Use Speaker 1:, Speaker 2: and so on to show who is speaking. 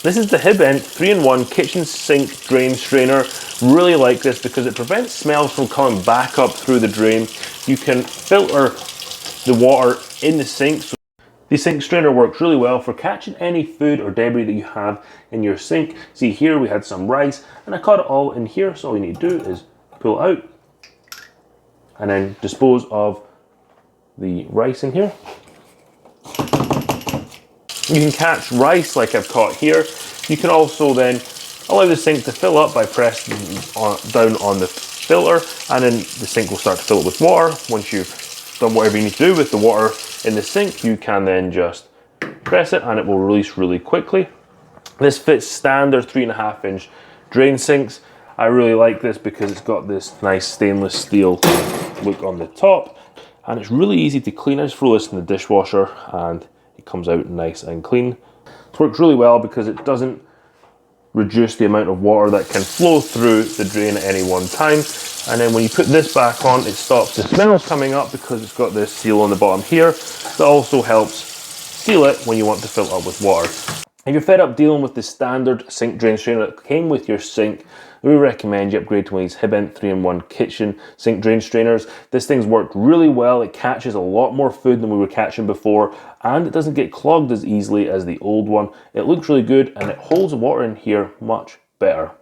Speaker 1: This is the Hibbent 3-in-1 kitchen sink drain strainer. Really like this because it prevents smells from coming back up through the drain. You can filter the water in the sink. So the sink strainer works really well for catching any food or debris that you have in your sink. See here we had some rice and I caught it all in here, so all you need to do is pull it out and then dispose of the rice in here. You can catch rice like I've caught here. You can also then allow the sink to fill up by pressing down on the filter, and then the sink will start to fill it with water. Once you've done whatever you need to do with the water in the sink, you can then just press it and it will release really quickly. This fits standard 3.5-inch drain sinks. I really like this because it's got this nice stainless steel look on the top, and it's really easy to clean. I just throw this in the dishwasher and it comes out nice and clean. It works really well because it doesn't reduce the amount of water that can flow through the drain at any one time. And then when you put this back on, it stops the smells coming up because it's got this seal on the bottom here that also helps seal it when you want to fill it up with water. If you're fed up dealing with the standard sink drain strainer that came with your sink, we recommend you upgrade to one of these Hibbent 3-in-1 kitchen sink drain strainers. This thing's worked really well. It catches a lot more food than we were catching before, and it doesn't get clogged as easily as the old one. It looks really good and it holds water in here much better.